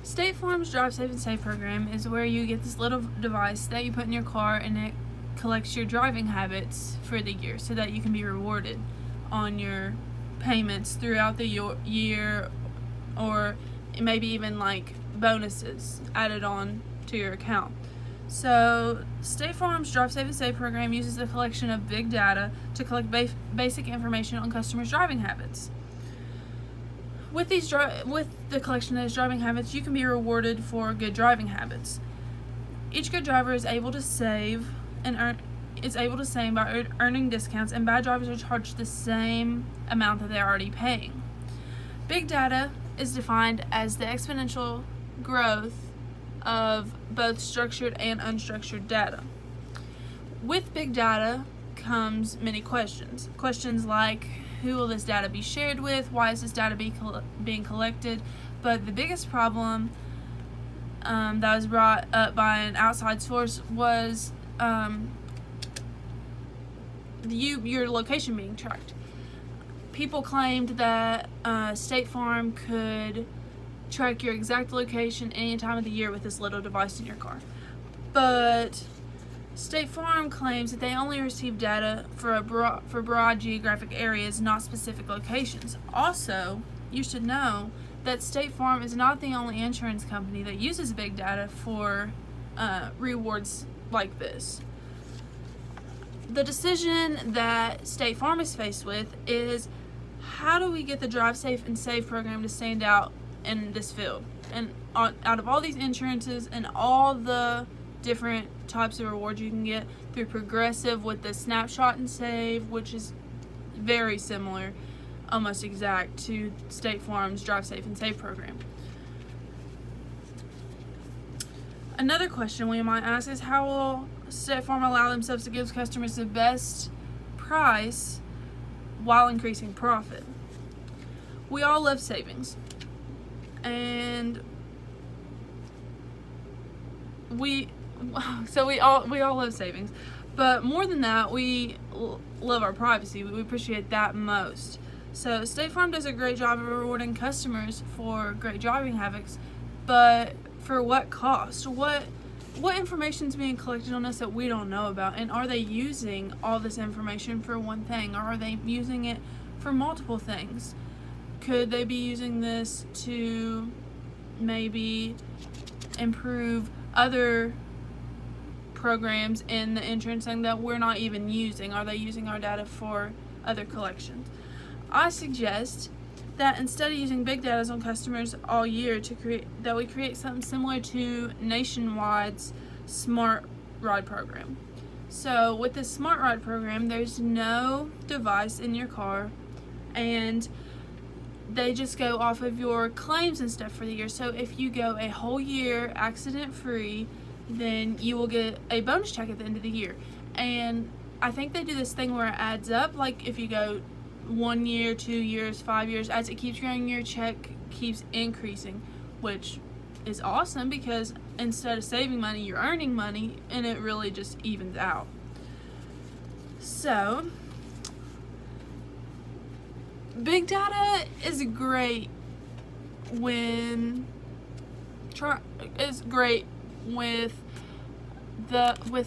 State Farm's Drive Safe and Save program is where you get this little device that you put in your car, and it collects your driving habits for the year so that you can be rewarded on your payments throughout the year, or maybe even like bonuses added on to your account. So State Farm's Drive Safe and Save program uses the collection of big data to collect basic information on customers' driving habits. With the collection of those driving habits, you can be rewarded for good driving habits. Each good driver is able to save by earning discounts, and bad drivers are charged the same amount that they're already paying. Big data is defined as the exponential growth of both structured and unstructured data. With big data comes many questions. Questions like, who will this data be shared with? Why is this data being collected? But the biggest problem that was brought up by an outside source was your location being tracked. People claimed that State Farm could track your exact location any time of the year with this little device in your car. But State Farm claims that they only receive data for broad geographic areas, not specific locations. Also, you should know that State Farm is not the only insurance company that uses big data for rewards like this. The decision that State Farm is faced with is, how do we get the Drive Safe and Save program to stand out in this field? And out of all these insurances and all the different types of rewards you can get through Progressive with the Snapshot and Save, which is very similar, almost exact, to State Farm's Drive Safe and Save program. Another question we might ask is, how will State Farm allow themselves to give customers the best price while increasing profit? We all love savings, and we all love savings, but more than that, we love our privacy. We appreciate that most. So State Farm does a great job of rewarding customers for great driving habits, but for what cost? What information is being collected on us that we don't know about? And are they using all this information for one thing, or are they using it for multiple things? Could they be using this to maybe improve other programs in the insurance thing that we're not even using? Are they using our data for other collections? I suggest that instead of using big data on customers all year, we create something similar to Nationwide's Smart Ride program. So with this Smart Ride program, there's no device in your car, and they just go off of your claims and stuff for the year. So if you go a whole year accident-free, then you will get a bonus check at the end of the year. And I think they do this thing where it adds up. Like if you go 1 year, 2 years, 5 years, as it keeps growing, your check keeps increasing, which is awesome because instead of saving money, you're earning money, and it really just evens out. So big data is great with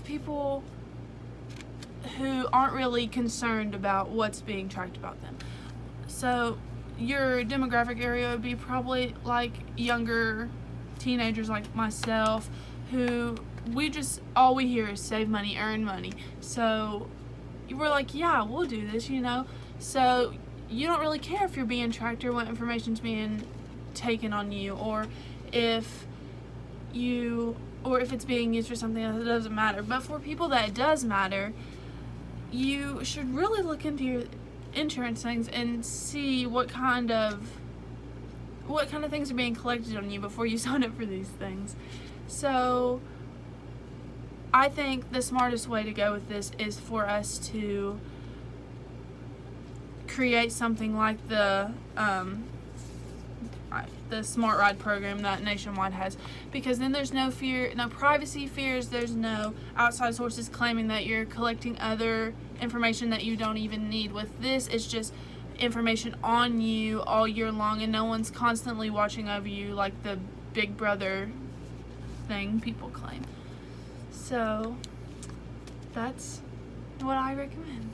people who aren't really concerned about what's being tracked about them. So your demographic area would be probably like younger teenagers like myself, who all we hear is save money, earn money. So we're like, yeah, we'll do this, So you don't really care if you're being tracked or what information's being taken on you, or if it's being used for something else. It doesn't matter. But for people that it does matter, you should really look into your insurance things and see what kind of things are being collected on you before you sign up for these things. So I think the smartest way to go with this is for us to create something like the Smart Ride program that Nationwide has, because then there's no privacy fears, there's no outside sources claiming that you're collecting other information that you don't even need. With this, it's just information on you all year long, and no one's constantly watching over you like the Big Brother thing people claim. So that's what I recommend.